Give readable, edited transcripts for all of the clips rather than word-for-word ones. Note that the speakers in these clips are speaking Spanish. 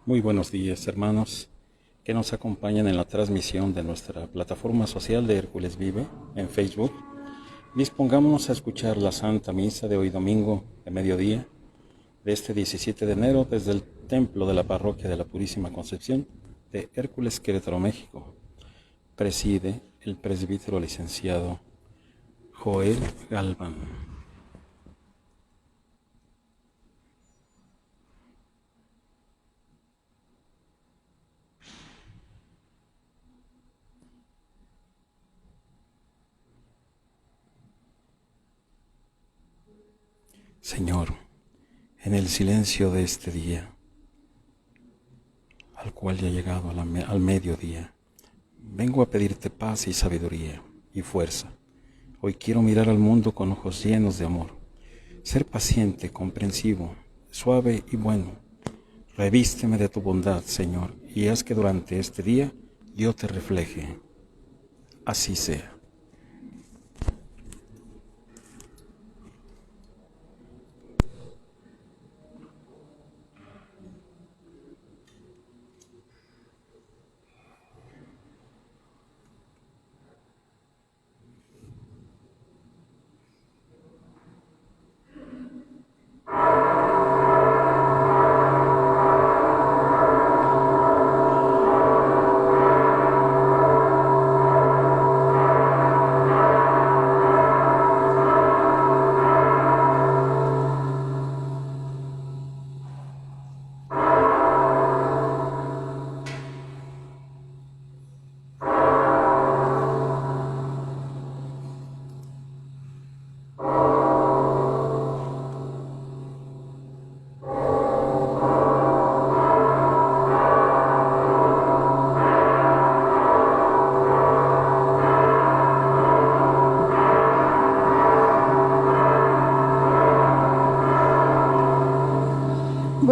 Muy buenos días, hermanos, que nos acompañan en la transmisión de nuestra plataforma social de Hércules Vive en Facebook. Dispongámonos a escuchar la Santa Misa de hoy domingo de mediodía, de este 17 de enero, desde el Templo de la Parroquia de la Purísima Concepción de Hércules, Querétaro, México. Preside el presbítero licenciado Joel Galván. Señor, en el silencio de este día, al cual ya ha llegado al mediodía, vengo a pedirte paz y sabiduría y fuerza. Hoy quiero mirar al mundo con ojos llenos de amor, ser paciente, comprensivo, suave y bueno. Revísteme de tu bondad, Señor, y haz que durante este día yo te refleje. Así sea.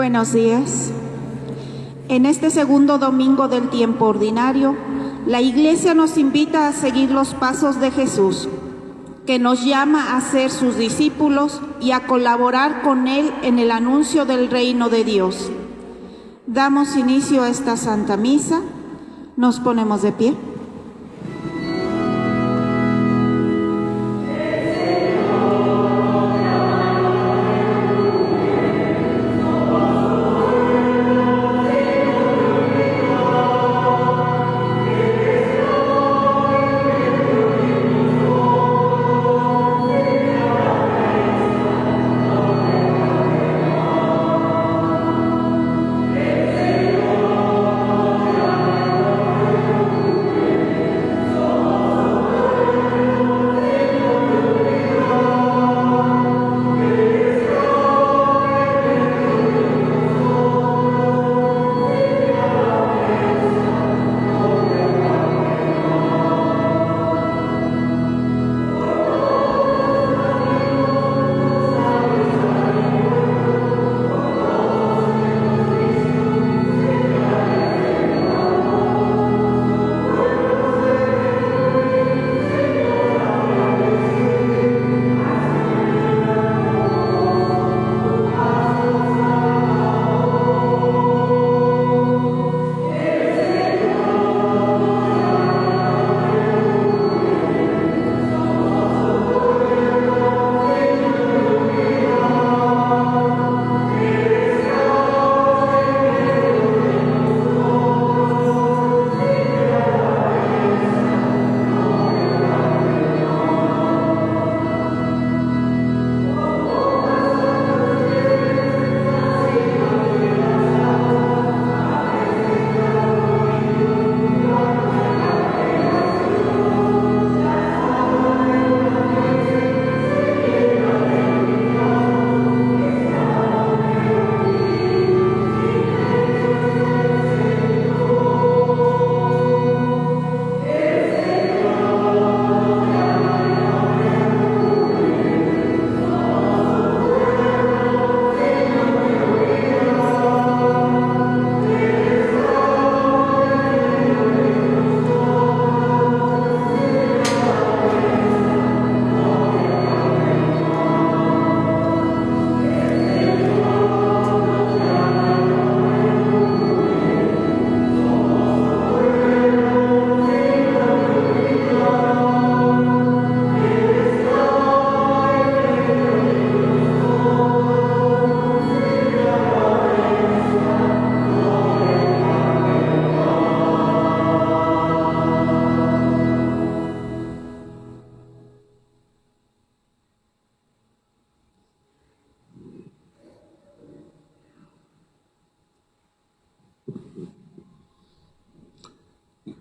Buenos días. En este segundo domingo del tiempo ordinario, la Iglesia nos invita a seguir los pasos de Jesús, que nos llama a ser sus discípulos y a colaborar con Él en el anuncio del reino de Dios. Damos inicio a esta Santa Misa. Nos ponemos de pie.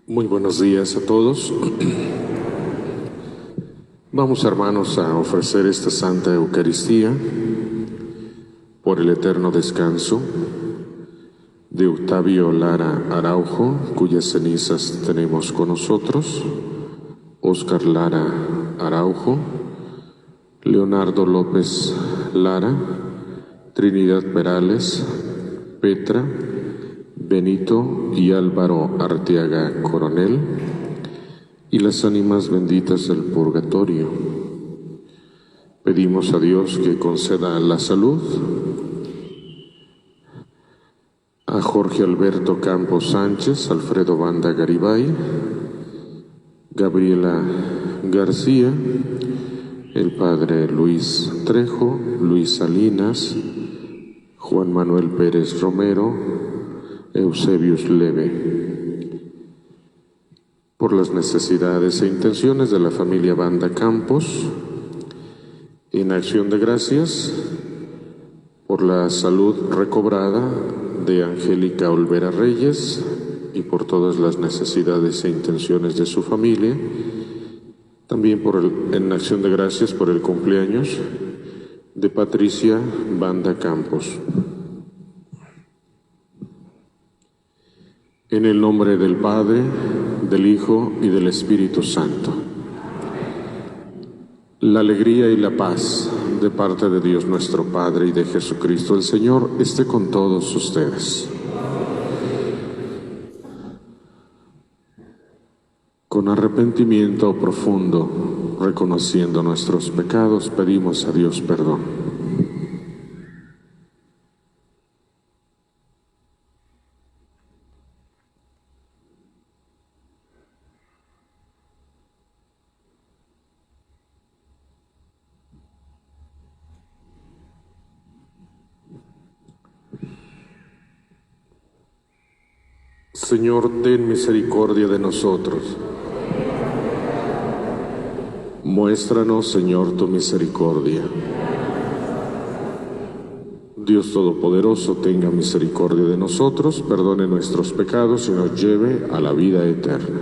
Muy buenos días a todos. Vamos, hermanos, a ofrecer esta Santa Eucaristía por el eterno descanso de Octavio Lara Araujo, cuyas cenizas tenemos con nosotros, Óscar Lara Araujo, Leonardo López Lara, Trinidad Perales, Petra, Benito y Álvaro Arteaga Coronel, y las ánimas benditas del purgatorio. Pedimos a Dios que conceda la salud a Jorge Alberto Campos Sánchez, Alfredo Banda Garibay, Gabriela García, el padre Luis Trejo, Luis Salinas, Juan Manuel Pérez Romero, Eusebius Leve. Por las necesidades e intenciones de la familia Banda Campos, en acción de gracias por la salud recobrada de Angélica Olvera Reyes y por todas las necesidades e intenciones de su familia, también en acción de gracias por el cumpleaños de Patricia Banda Campos. En el nombre del Padre, del Hijo y del Espíritu Santo. La alegría y la paz de parte de Dios nuestro Padre y de Jesucristo el Señor esté con todos ustedes. Con arrepentimiento profundo, reconociendo nuestros pecados, pedimos a Dios perdón. Señor, ten misericordia de nosotros. Muéstranos, Señor, tu misericordia. Dios Todopoderoso, tenga misericordia de nosotros, perdone nuestros pecados y nos lleve a la vida eterna.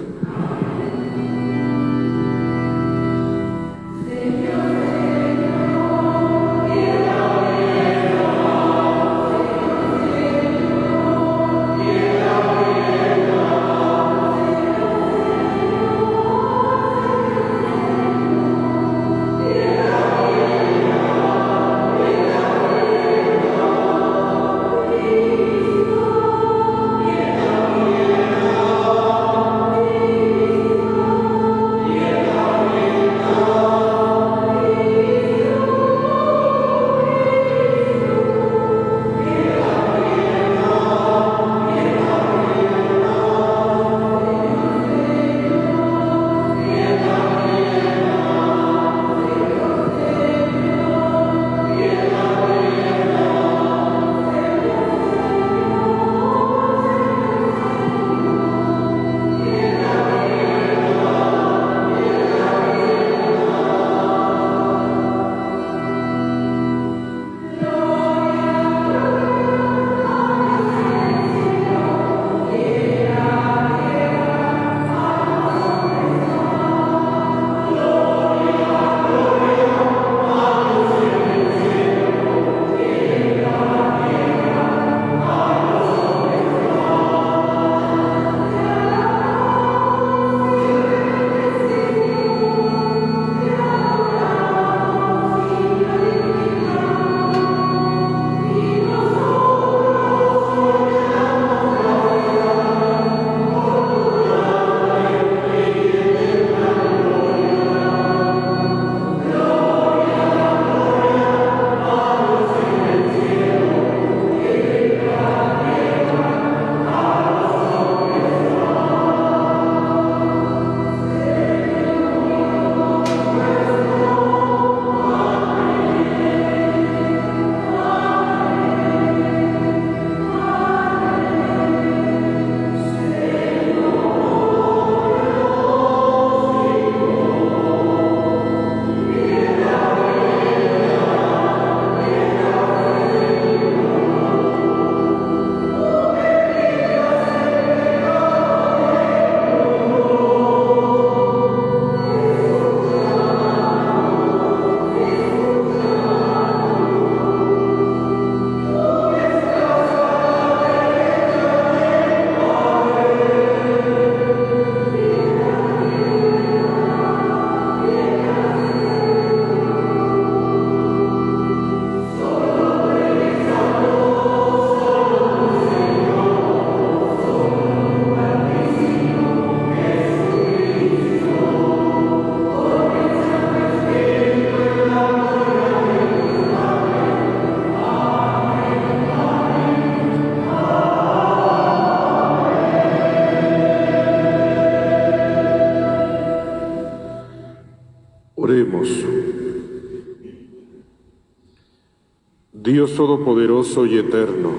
Dios todopoderoso y eterno,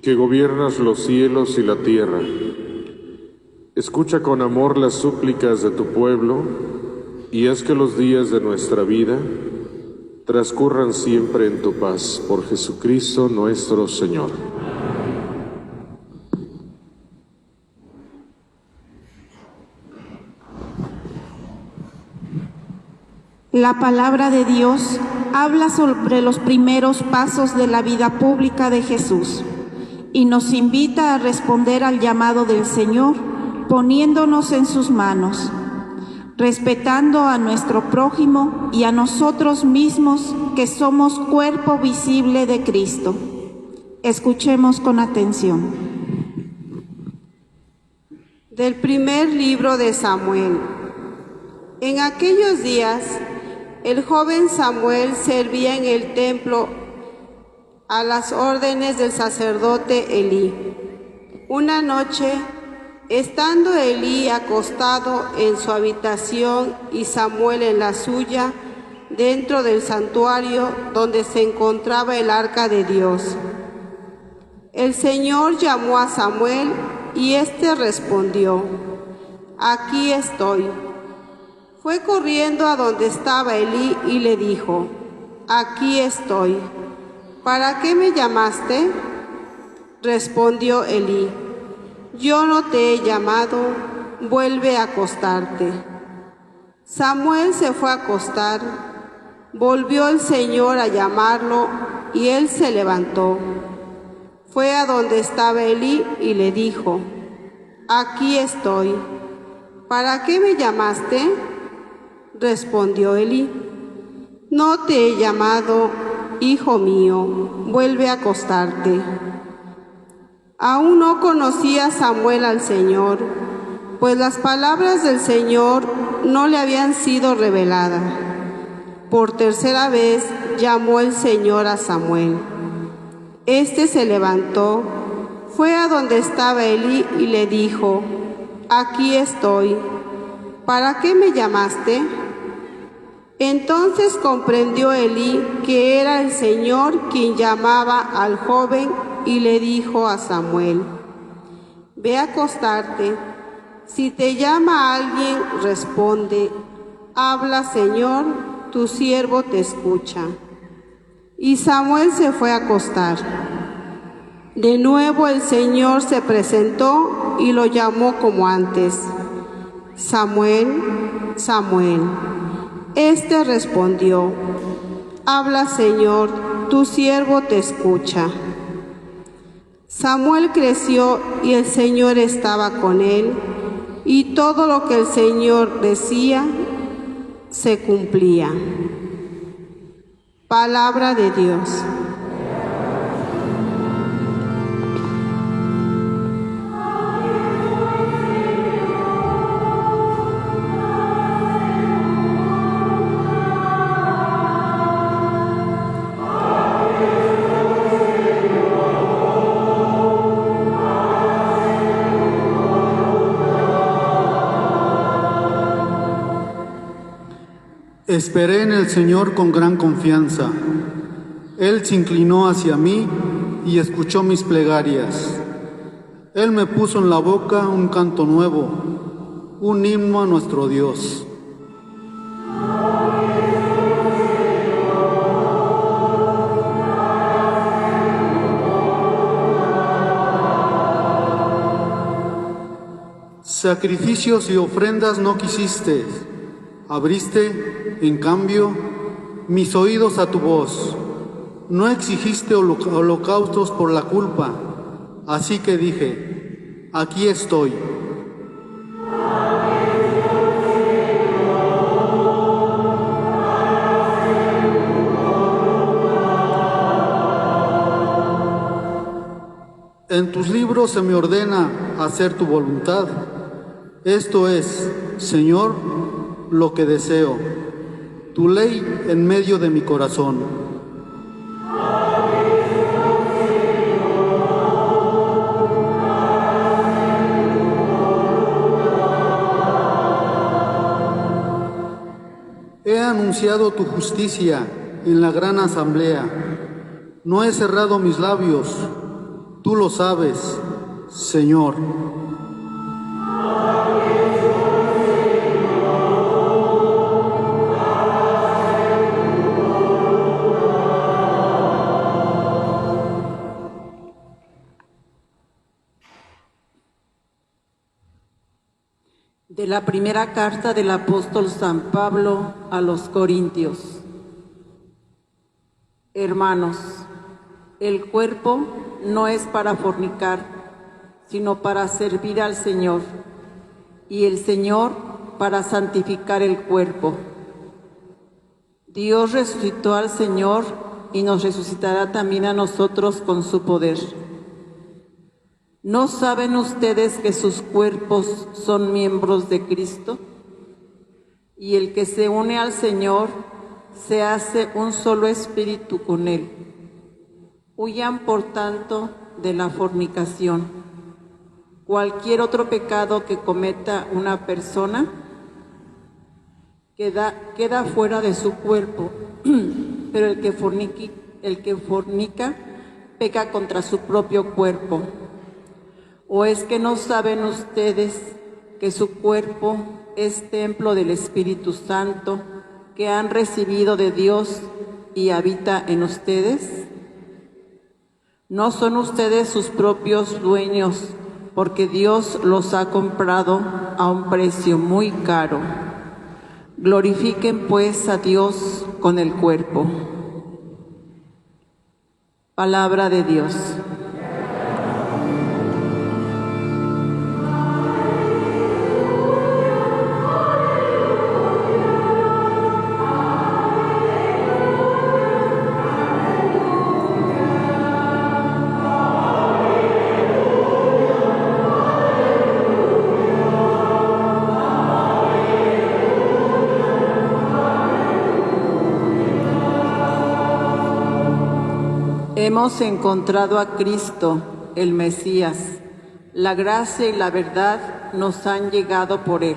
que gobiernas los cielos y la tierra, escucha con amor las súplicas de tu pueblo y haz que los días de nuestra vida transcurran siempre en tu paz, por Jesucristo nuestro Señor. La palabra de Dios habla sobre los primeros pasos de la vida pública de Jesús y nos invita a responder al llamado del Señor poniéndonos en sus manos, respetando a nuestro prójimo y a nosotros mismos que somos cuerpo visible de Cristo. Escuchemos con atención. Del primer libro de Samuel. En aquellos días, el joven Samuel servía en el templo a las órdenes del sacerdote Elí. Una noche, estando Elí acostado en su habitación y Samuel en la suya, dentro del santuario donde se encontraba el arca de Dios, el Señor llamó a Samuel y éste respondió: «Aquí estoy». Fue corriendo a donde estaba Elí y le dijo: «Aquí estoy. ¿Para qué me llamaste?». Respondió Elí: «Yo no te he llamado, vuelve a acostarte». Samuel se fue a acostar. Volvió el Señor a llamarlo y él se levantó. Fue a donde estaba Elí y le dijo: «Aquí estoy. ¿Para qué me llamaste?». Respondió Elí: «No te he llamado, hijo mío, vuelve a acostarte». Aún no conocía Samuel al Señor, pues las palabras del Señor no le habían sido reveladas. Por tercera vez llamó el Señor a Samuel. Este se levantó, fue a donde estaba Elí y le dijo: «Aquí estoy. ¿Para qué me llamaste?». Entonces comprendió Elí que era el Señor quien llamaba al joven y le dijo a Samuel: «Ve a acostarte. Si te llama alguien, responde: Habla, Señor, tu siervo te escucha». Y Samuel se fue a acostar. De nuevo el Señor se presentó y lo llamó como antes: «Samuel, Samuel». Este respondió: «Habla, Señor, tu siervo te escucha». Samuel creció y el Señor estaba con él, y todo lo que el Señor decía se cumplía. Palabra de Dios. Esperé en el Señor con gran confianza. Él se inclinó hacia mí y escuchó mis plegarias. Él me puso en la boca un canto nuevo, un himno a nuestro Dios. Sacrificios y ofrendas no quisiste. Abriste, en cambio, mis oídos a tu voz. No exigiste holocaustos por la culpa. Así que dije: aquí estoy. En tus libros se me ordena hacer tu voluntad. Esto es, Señor, lo que deseo, tu ley en medio de mi corazón. He anunciado tu justicia en la gran asamblea. No he cerrado mis labios, tú lo sabes, Señor. De la primera carta del apóstol San Pablo a los Corintios. Hermanos, el cuerpo no es para fornicar, sino para servir al Señor, y el Señor para santificar el cuerpo. Dios resucitó al Señor y nos resucitará también a nosotros con su poder. ¿No saben ustedes que sus cuerpos son miembros de Cristo? Y el que se une al Señor se hace un solo espíritu con Él. Huyan, por tanto, de la fornicación. Cualquier otro pecado que cometa una persona queda fuera de su cuerpo, pero el que fornica peca contra su propio cuerpo. ¿O es que no saben ustedes que su cuerpo es templo del Espíritu Santo que han recibido de Dios y habita en ustedes? ¿No son ustedes sus propios dueños, porque Dios los ha comprado a un precio muy caro? Glorifiquen pues a Dios con el cuerpo. Palabra de Dios. Hemos encontrado a Cristo, el Mesías. La gracia y la verdad nos han llegado por Él.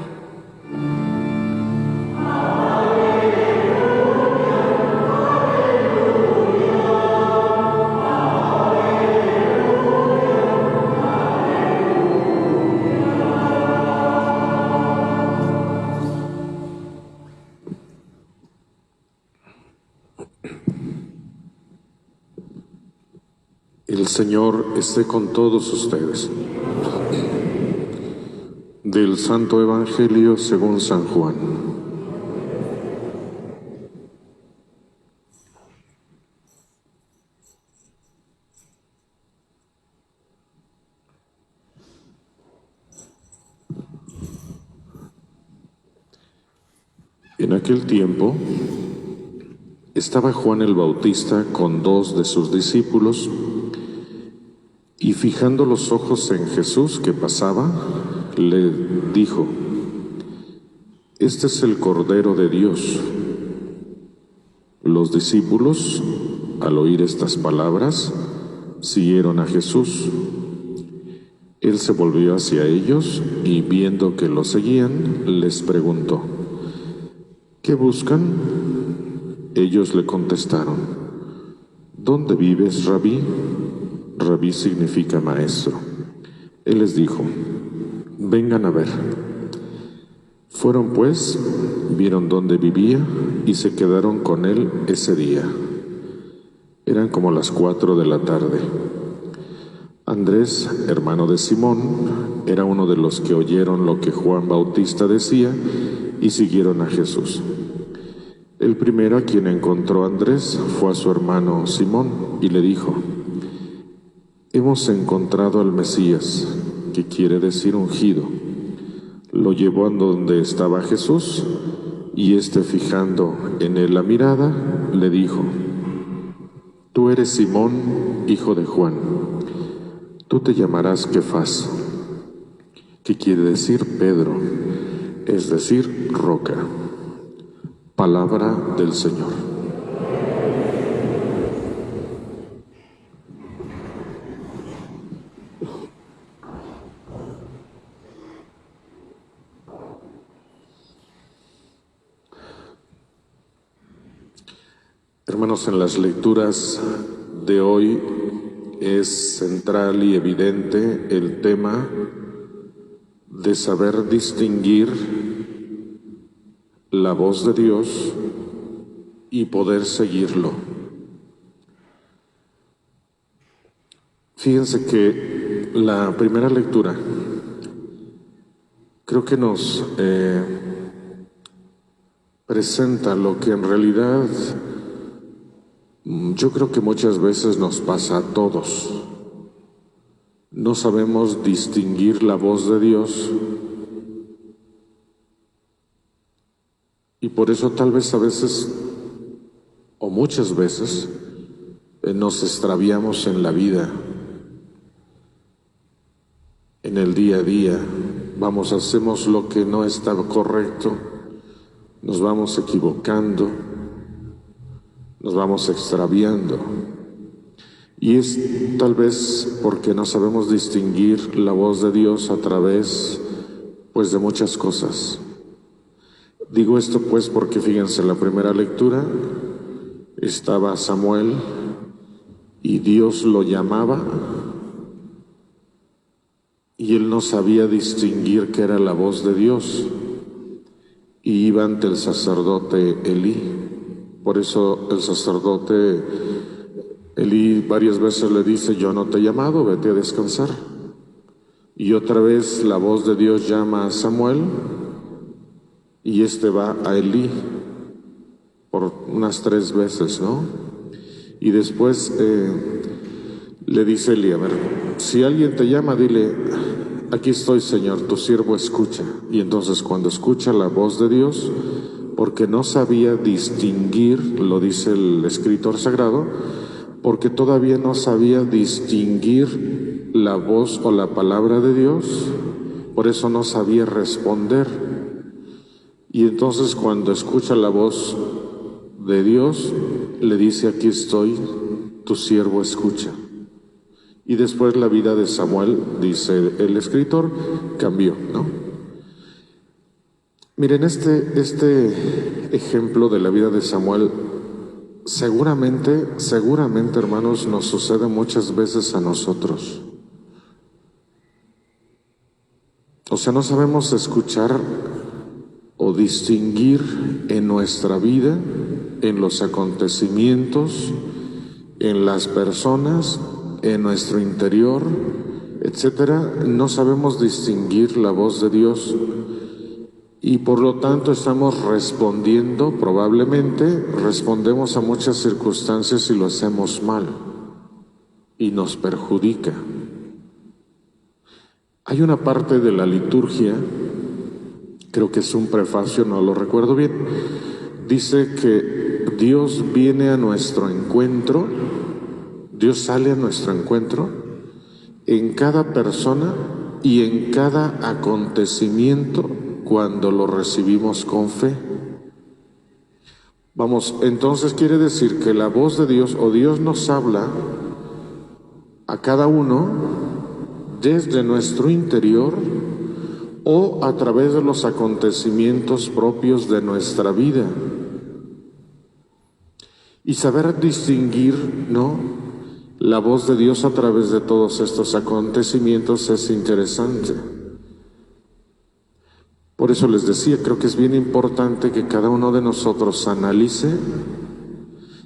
El Señor esté con todos ustedes. Del Santo Evangelio según San Juan. En aquel tiempo estaba Juan el Bautista con 2 de sus discípulos, y fijando los ojos en Jesús que pasaba, le dijo: «Este es el Cordero de Dios». Los discípulos, al oír estas palabras, siguieron a Jesús. Él se volvió hacia ellos y, viendo que lo seguían, les preguntó: «¿Qué buscan?». Ellos le contestaron: «¿Dónde vives, Rabí?». Rabí significa maestro. Él les dijo: «Vengan a ver». Fueron pues, vieron dónde vivía y se quedaron con él ese día. Eran como las 4 de la tarde. Andrés, hermano de Simón, era uno de los que oyeron lo que Juan Bautista decía y siguieron a Jesús. El primero a quien encontró Andrés fue a su hermano Simón y le dijo: «Hemos encontrado al Mesías», que quiere decir ungido. Lo llevó a donde estaba Jesús, y éste, fijando en él la mirada, le dijo: «Tú eres Simón, hijo de Juan. Tú te llamarás Kefas», que quiere decir Pedro, es decir, roca. Palabra del Señor. Hermanos, en las lecturas de hoy es central y evidente el tema de saber distinguir la voz de Dios y poder seguirlo. Fíjense que la primera lectura creo que nos presenta lo que en realidad yo creo que muchas veces nos pasa a todos. No sabemos distinguir la voz de Dios y por eso tal vez a veces o muchas veces nos extraviamos en la vida, en el día a día. Hacemos lo que no está correcto, nos vamos equivocando, nos vamos extraviando. Y es tal vez porque no sabemos distinguir la voz de Dios a través, pues, de muchas cosas. Digo esto pues porque fíjense, en la primera lectura estaba Samuel y Dios lo llamaba y él no sabía distinguir qué era la voz de Dios y iba ante el sacerdote Elí. Por eso el sacerdote Elí varias veces le dice: yo no te he llamado, vete a descansar. Y otra vez la voz de Dios llama a Samuel y este va a Elí por unas 3 veces, ¿no? Y después le dice Elí: a ver, si alguien te llama, dile: aquí estoy, Señor, tu siervo escucha. Y entonces cuando escucha la voz de Dios, porque no sabía distinguir, lo dice el escritor sagrado, porque todavía no sabía distinguir la voz o la palabra de Dios, por eso no sabía responder. Y entonces cuando escucha la voz de Dios, le dice: aquí estoy, tu siervo escucha. Y después la vida de Samuel, dice el escritor, cambió, ¿no? Miren, este ejemplo de la vida de Samuel, seguramente, hermanos, nos sucede muchas veces a nosotros. O sea, no sabemos escuchar o distinguir en nuestra vida, en los acontecimientos, en las personas, en nuestro interior, etcétera. No sabemos distinguir la voz de Dios y por lo tanto estamos respondiendo, probablemente respondemos a muchas circunstancias y lo hacemos mal y nos perjudica. Hay una parte de la liturgia, creo que es un prefacio, no lo recuerdo bien, dice que Dios viene a nuestro encuentro, Dios sale a nuestro encuentro en cada persona y en cada acontecimiento cuando lo recibimos con fe. Vamos, entonces quiere decir que la voz de Dios o Dios nos habla a cada uno desde nuestro interior o a través de los acontecimientos propios de nuestra vida. Y saber distinguir, ¿no?, la voz de Dios a través de todos estos acontecimientos es interesante. Por eso les decía, creo que es bien importante que cada uno de nosotros analice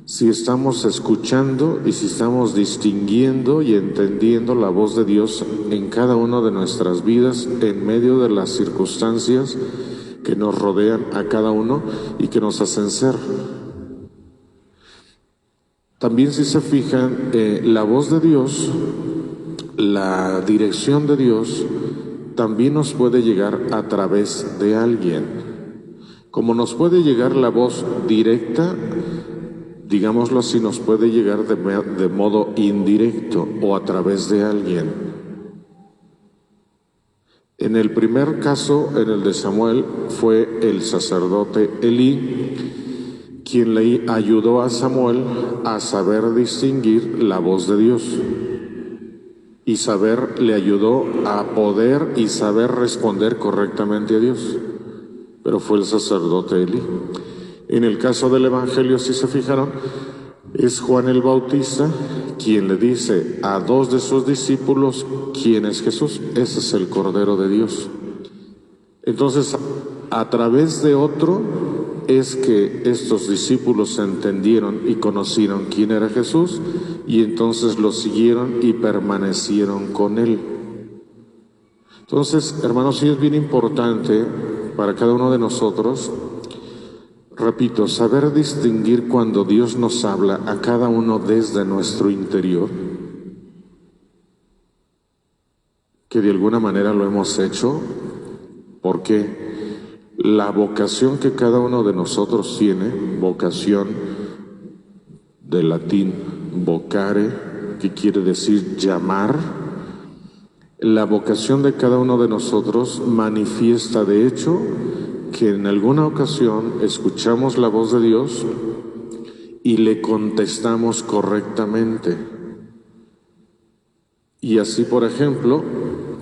si estamos escuchando y si estamos distinguiendo y entendiendo la voz de Dios en cada una de nuestras vidas, en medio de las circunstancias que nos rodean a cada uno y que nos hacen ser. También, si se fijan, la voz de Dios, la dirección de Dios, también nos puede llegar a través de alguien. Como nos puede llegar la voz directa, digámoslo así, nos puede llegar de modo indirecto o a través de alguien. En el primer caso, en el de Samuel, fue el sacerdote Elí quien le ayudó a Samuel a saber distinguir la voz de Dios y le ayudó a poder y saber responder correctamente a Dios, pero fue el sacerdote Elí. En el caso del Evangelio, si se fijaron, es Juan el Bautista quien le dice a dos de sus discípulos quién es Jesús. Ese es el Cordero de Dios. Entonces, a través de otro es que estos discípulos entendieron y conocieron quién era Jesús, y entonces lo siguieron y permanecieron con él. Entonces, hermanos, sí es bien importante para cada uno de nosotros, repito, saber distinguir cuando Dios nos habla a cada uno desde nuestro interior, que de alguna manera lo hemos hecho, porque la vocación que cada uno de nosotros tiene, vocación del latín vocare, que quiere decir llamar, la vocación de cada uno de nosotros manifiesta de hecho que en alguna ocasión escuchamos la voz de Dios y le contestamos correctamente. Y así, por ejemplo,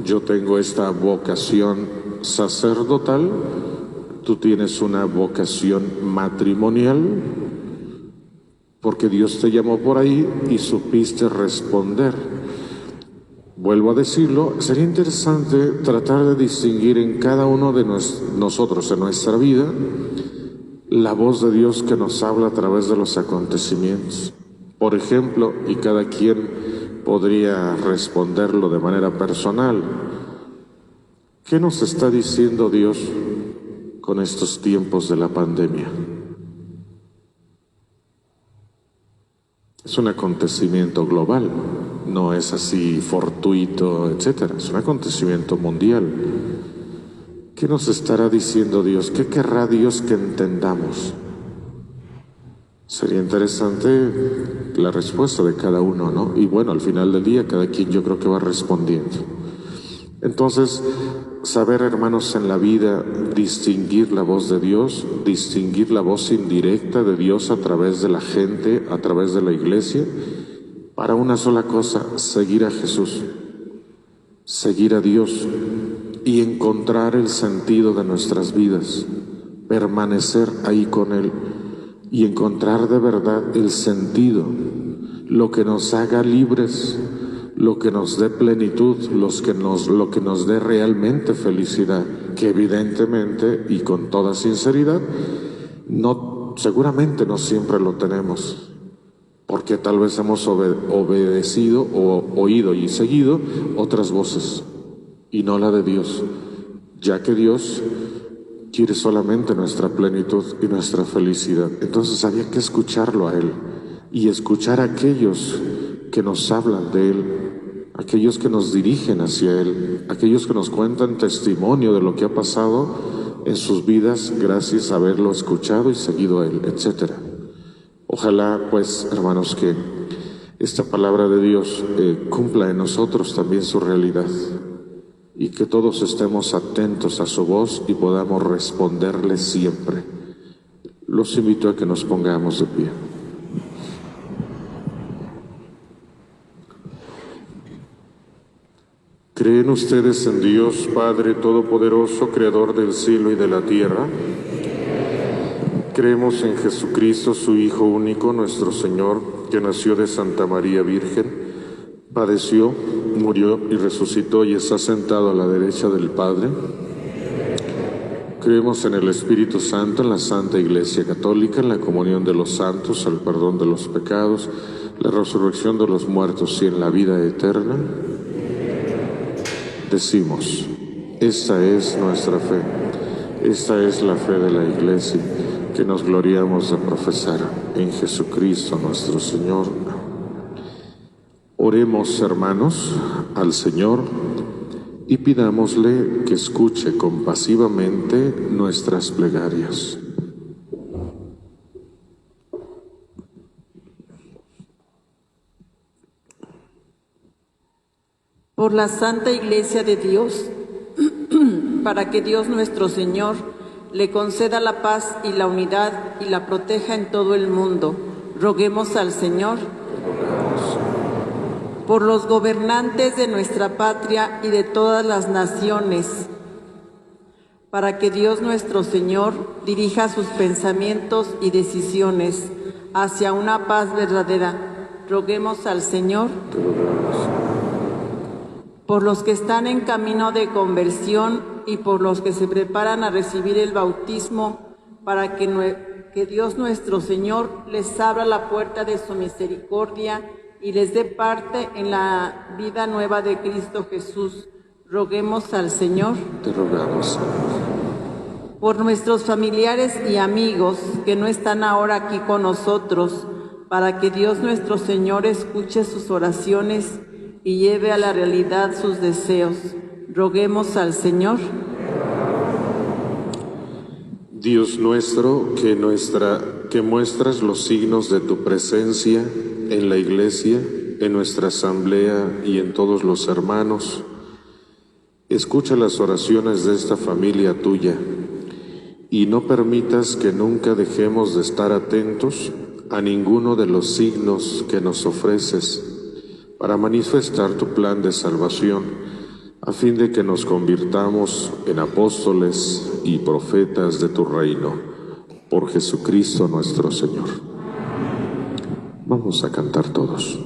yo tengo esta vocación sacerdotal, tú tienes una vocación matrimonial, porque Dios te llamó por ahí y supiste responder. Vuelvo a decirlo, sería interesante tratar de distinguir en cada uno de nosotros, en nuestra vida, la voz de Dios que nos habla a través de los acontecimientos. Por ejemplo, y cada quien podría responderlo de manera personal, ¿qué nos está diciendo Dios con estos tiempos de la pandemia? Es un acontecimiento global, no es así fortuito, etcétera. Es un acontecimiento mundial. ¿Qué nos estará diciendo Dios? ¿Qué querrá Dios que entendamos? Sería interesante la respuesta de cada uno, ¿no? Y bueno, al final del día, cada quien yo creo que va respondiendo. Entonces, saber, hermanos, en la vida distinguir la voz de Dios, distinguir la voz indirecta de Dios a través de la gente, a través de la iglesia, para una sola cosa: seguir a Jesús, seguir a Dios y encontrar el sentido de nuestras vidas, permanecer ahí con Él y encontrar de verdad el sentido, lo que nos haga libres, lo que nos dé plenitud, lo que nos dé realmente felicidad, que evidentemente y con toda sinceridad, seguramente no siempre lo tenemos, porque tal vez hemos obedecido o oído y seguido otras voces, y no la de Dios, ya que Dios quiere solamente nuestra plenitud y nuestra felicidad. Entonces había que escucharlo a Él, y escuchar a aquellos que nos hablan de Él, aquellos que nos dirigen hacia Él, aquellos que nos cuentan testimonio de lo que ha pasado en sus vidas gracias a haberlo escuchado y seguido a Él, etc. Ojalá, pues, hermanos, que esta palabra de Dios cumpla en nosotros también su realidad, y que todos estemos atentos a su voz y podamos responderle siempre. Los invito a que nos pongamos de pie. ¿Creen ustedes en Dios, Padre Todopoderoso, Creador del cielo y de la tierra? Creemos en Jesucristo, su Hijo único, nuestro Señor, que nació de Santa María Virgen, padeció, murió y resucitó y está sentado a la derecha del Padre. Creemos en el Espíritu Santo, en la Santa Iglesia Católica, en la comunión de los santos, el perdón de los pecados, la resurrección de los muertos y en la vida eterna. Decimos, esta es nuestra fe, esta es la fe de la Iglesia, que nos gloriamos de profesar en Jesucristo nuestro Señor. Oremos, hermanos, al Señor y pidámosle que escuche compasivamente nuestras plegarias. Por la Santa Iglesia de Dios, para que Dios nuestro Señor le conceda la paz y la unidad y la proteja en todo el mundo, roguemos al Señor. Por los gobernantes de nuestra patria y de todas las naciones, para que Dios nuestro Señor dirija sus pensamientos y decisiones hacia una paz verdadera roguemos al Señor. Te rogamos. Por los que están en camino de conversión y por los que se preparan a recibir el bautismo, para que Dios nuestro Señor les abra la puerta de su misericordia y les dé parte en la vida nueva de Cristo Jesús. Roguemos al Señor. Te rogamos. Por nuestros familiares y amigos que no están ahora aquí con nosotros, para que Dios nuestro Señor escuche sus oraciones y lleve a la realidad sus deseos. Roguemos al Señor. Dios nuestro, que muestras los signos de tu presencia en la Iglesia, en nuestra asamblea y en todos los hermanos, escucha las oraciones de esta familia tuya y no permitas que nunca dejemos de estar atentos a ninguno de los signos que nos ofreces para manifestar tu plan de salvación, a fin de que nos convirtamos en apóstoles y profetas de tu reino, por Jesucristo nuestro Señor. Vamos a cantar todos.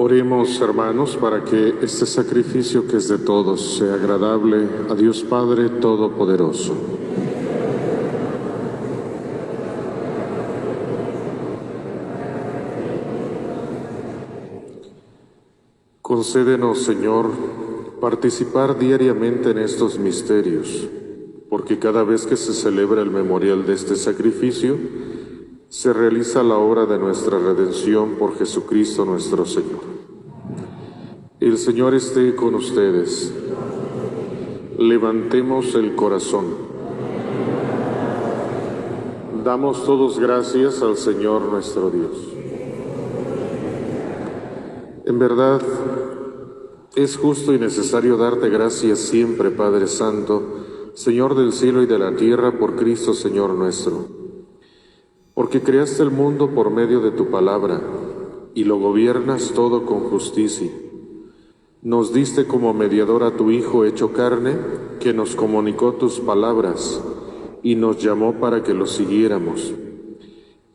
Oremos, hermanos, para que este sacrificio que es de todos sea agradable a Dios Padre Todopoderoso. Concédenos, Señor, participar diariamente en estos misterios, porque cada vez que se celebra el memorial de este sacrificio, se realiza la obra de nuestra redención por Jesucristo nuestro Señor. El Señor esté con ustedes. Levantemos el corazón. Damos todos gracias al Señor nuestro Dios. En verdad, es justo y necesario darte gracias siempre, Padre Santo, Señor del cielo y de la tierra, por Cristo Señor nuestro. Porque creaste el mundo por medio de tu palabra, y lo gobiernas todo con justicia. Nos diste como mediador a tu Hijo hecho carne, que nos comunicó tus palabras, y nos llamó para que lo siguiéramos.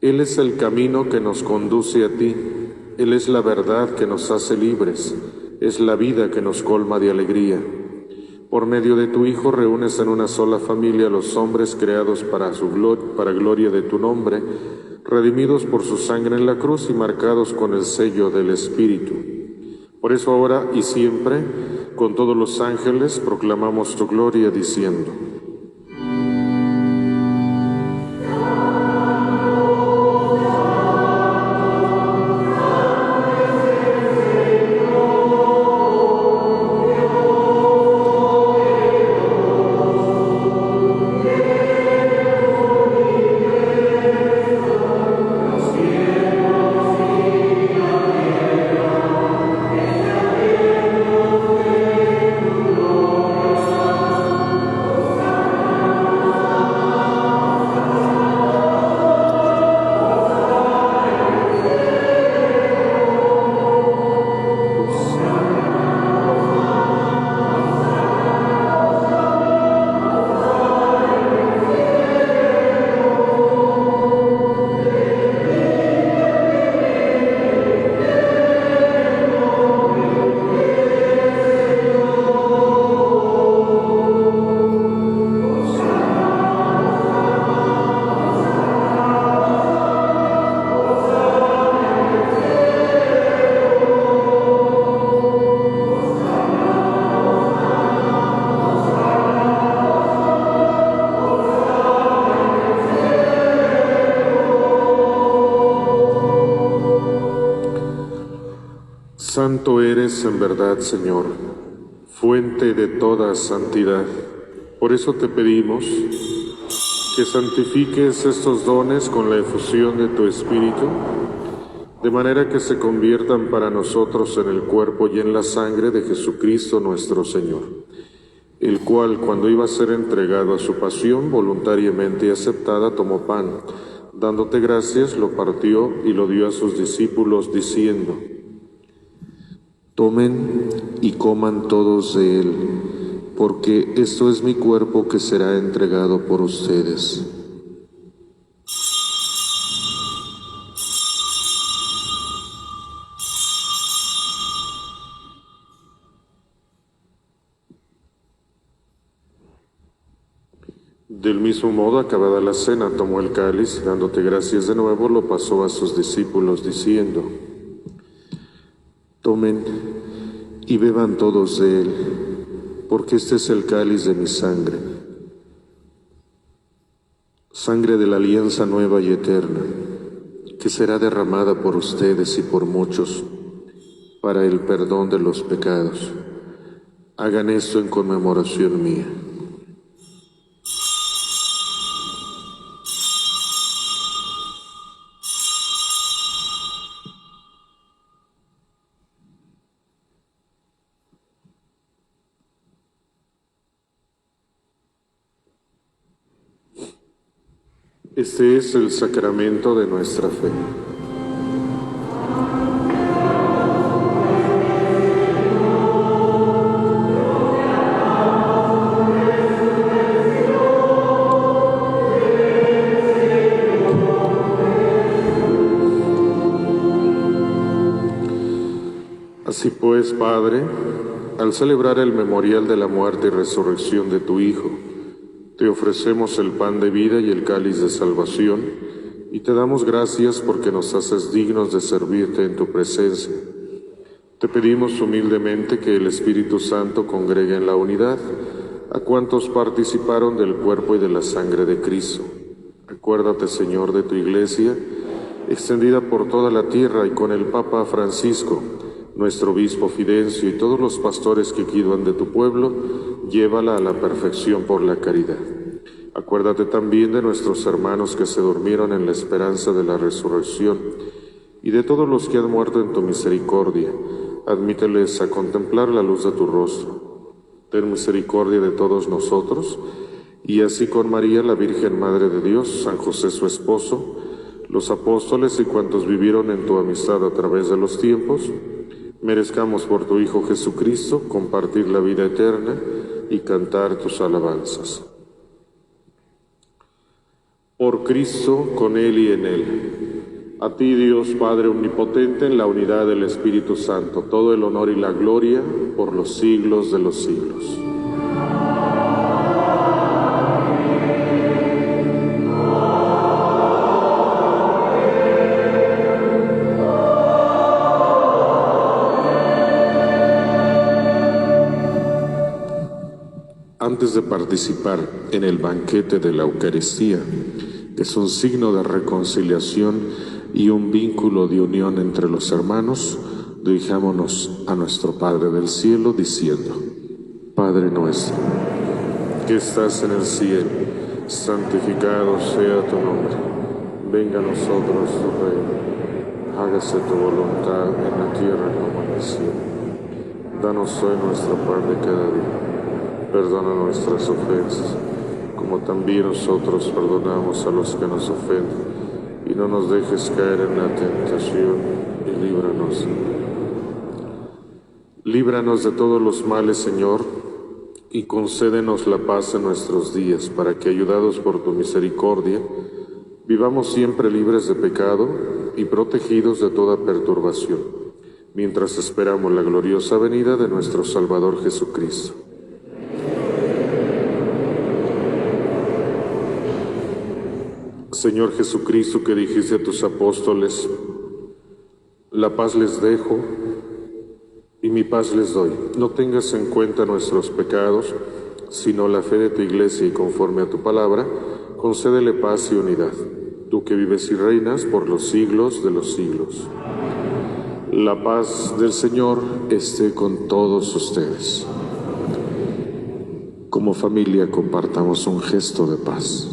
Él es el camino que nos conduce a ti, Él es la verdad que nos hace libres, es la vida que nos colma de alegría. Por medio de tu Hijo reúnes en una sola familia a los hombres creados para gloria de tu nombre, redimidos por su sangre en la cruz y marcados con el sello del Espíritu. Por eso ahora y siempre, con todos los ángeles, proclamamos tu gloria diciendo: Santo eres en verdad, Señor, fuente de toda santidad. Por eso te pedimos que santifiques estos dones con la efusión de tu Espíritu, de manera que se conviertan para nosotros en el cuerpo y en la sangre de Jesucristo nuestro Señor, el cual, cuando iba a ser entregado a su pasión voluntariamente aceptada, tomó pan, dándote gracias, lo partió y lo dio a sus discípulos, diciendo: Tomen y coman todos de él, porque esto es mi cuerpo que será entregado por ustedes. Del mismo modo, acabada la cena, tomó el cáliz y dándote gracias de nuevo, lo pasó a sus discípulos, diciendo: Tomen y beban todos de él, porque este es el cáliz de mi sangre, sangre de la alianza nueva y eterna, que será derramada por ustedes y por muchos para el perdón de los pecados. Hagan esto en conmemoración mía. Este es el sacramento de nuestra fe. Así pues, Padre, al celebrar el memorial de la muerte y resurrección de tu Hijo, te ofrecemos el pan de vida y el cáliz de salvación, y te damos gracias porque nos haces dignos de servirte en tu presencia. Te pedimos humildemente que el Espíritu Santo congregue en la unidad a cuantos participaron del cuerpo y de la sangre de Cristo. Acuérdate, Señor, de tu Iglesia, extendida por toda la tierra, y con el Papa Francisco, nuestro obispo Fidencio, y todos los pastores que cuidan de tu pueblo, llévala a la perfección por la caridad. Acuérdate también de nuestros hermanos que se durmieron en la esperanza de la resurrección y de todos los que han muerto en tu misericordia. Admíteles a contemplar la luz de tu rostro. Ten misericordia de todos nosotros, y así con María, la Virgen Madre de Dios, San José su esposo, los apóstoles y cuantos vivieron en tu amistad a través de los tiempos, merezcamos por tu Hijo Jesucristo compartir la vida eterna y cantar tus alabanzas. Por Cristo, con Él y en Él. A ti, Dios Padre Omnipotente, en la unidad del Espíritu Santo, todo el honor y la gloria por los siglos de los siglos. Antes de participar en el banquete de la Eucaristía, que es un signo de reconciliación y un vínculo de unión entre los hermanos, dirijámonos a nuestro Padre del cielo diciendo: Padre nuestro, que estás en el cielo, santificado sea tu nombre. Venga a nosotros tu reino. Hágase tu voluntad en la tierra como en el cielo. Danos hoy nuestro pan de cada día. Perdona nuestras ofensas, como también nosotros perdonamos a los que nos ofenden. Y no nos dejes caer en la tentación, y líbranos. Líbranos de todos los males, Señor, y concédenos la paz en nuestros días, para que, ayudados por tu misericordia, vivamos siempre libres de pecado y protegidos de toda perturbación, mientras esperamos la gloriosa venida de nuestro Salvador Jesucristo. Señor Jesucristo, que dijiste a tus apóstoles: la paz les dejo y mi paz les doy. No tengas en cuenta nuestros pecados, sino la fe de tu Iglesia, y conforme a tu palabra, concédele paz y unidad. Tú que vives y reinas por los siglos de los siglos. La paz del Señor esté con todos ustedes. Como familia compartamos un gesto de paz.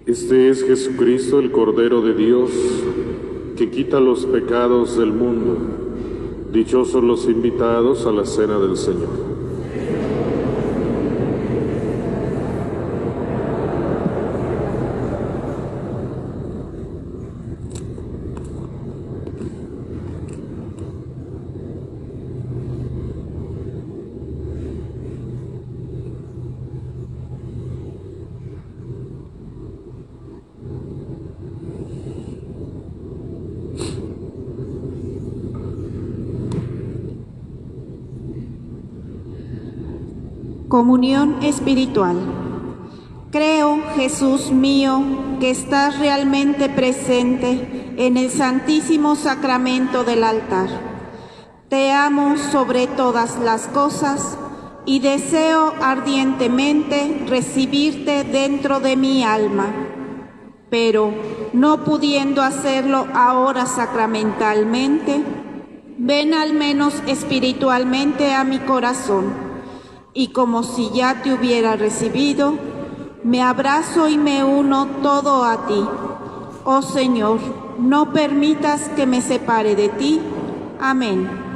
Este es Jesucristo, el Cordero de Dios, que quita los pecados del mundo. Dichosos los invitados a la cena del Señor. Comunión espiritual. Creo, Jesús mío, que estás realmente presente en el Santísimo Sacramento del altar. Te amo sobre todas las cosas y deseo ardientemente recibirte dentro de mi alma. pero no pudiendo hacerlo ahora sacramentalmente, ven al menos espiritualmente a mi corazón, y como si ya te hubiera recibido, me abrazo y me uno todo a ti. Oh Señor, no permitas que me separe de ti. Amén.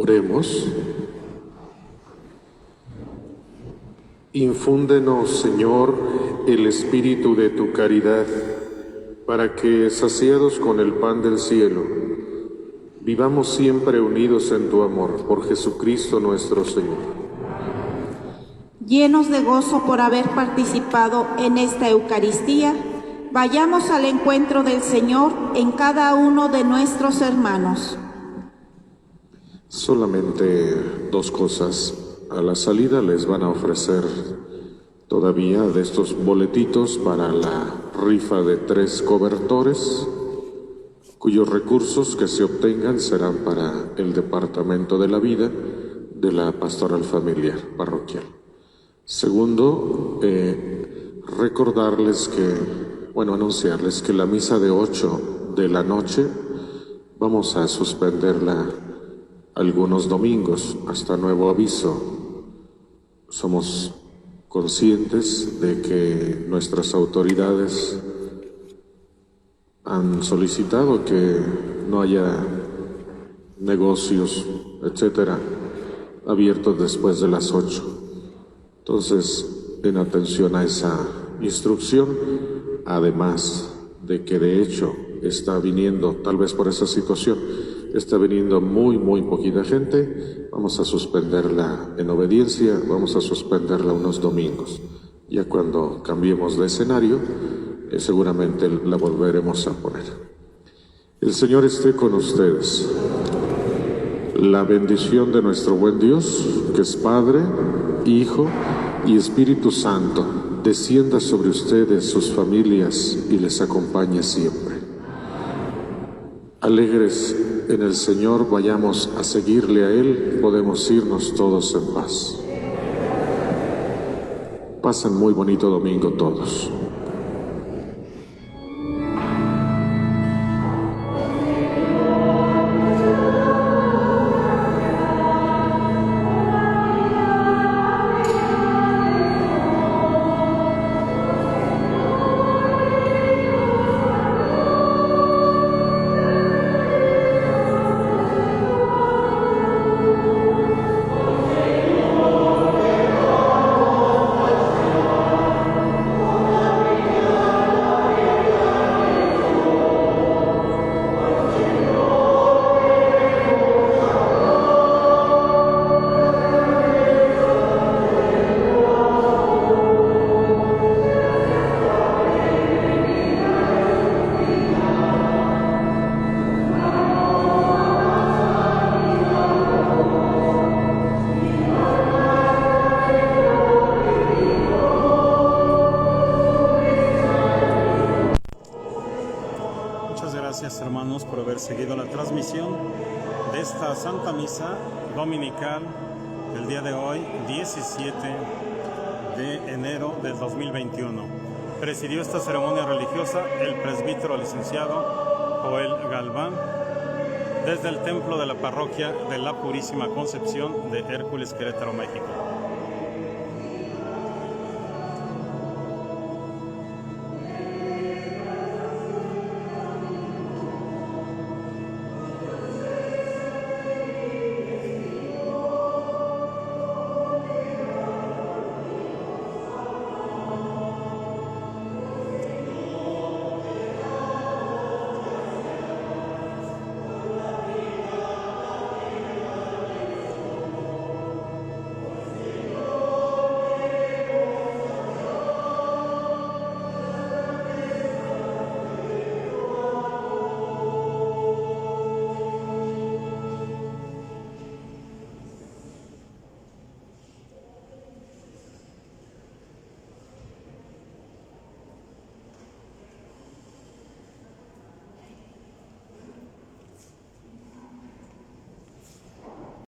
Oremos. Infúndenos, Señor, el espíritu de tu caridad, para que, saciados con el pan del cielo, vivamos siempre unidos en tu amor, por Jesucristo nuestro Señor. Llenos de gozo por haber participado en esta Eucaristía, vayamos al encuentro del Señor en cada uno de nuestros hermanos. Solamente dos cosas. A la salida les van a ofrecer todavía de estos boletitos para la rifa de 3 cobertores, cuyos recursos que se obtengan serán para el Departamento de la Vida de la Pastoral Familiar Parroquial. Segundo, anunciarles que la misa de 8 de la noche vamos a suspenderla algunos domingos hasta nuevo aviso. Somos conscientes de que nuestras autoridades han solicitado que no haya negocios, etcétera, abiertos después de las 8. Entonces, en atención a esa instrucción, además de que de hecho está viniendo, tal vez por esa situación, está viniendo muy poquita gente, vamos a suspenderla en obediencia, vamos a suspenderla unos domingos. Ya cuando cambiemos de escenario, seguramente la volveremos a poner. El Señor esté con ustedes. La bendición de nuestro buen Dios, que es Padre, Hijo y Espíritu Santo, descienda sobre ustedes, sus familias, y les acompañe siempre. Alegres en el Señor, vayamos a seguirle a Él, podemos irnos todos en paz. Pasen muy bonito domingo todos. Gracias, hermanos, por haber seguido la transmisión de esta Santa Misa Dominical del día de hoy, 17 de enero del 2021. Presidió esta ceremonia religiosa el presbítero licenciado Joel Galván desde el templo de la parroquia de la Purísima Concepción de Hércules, Querétaro, México.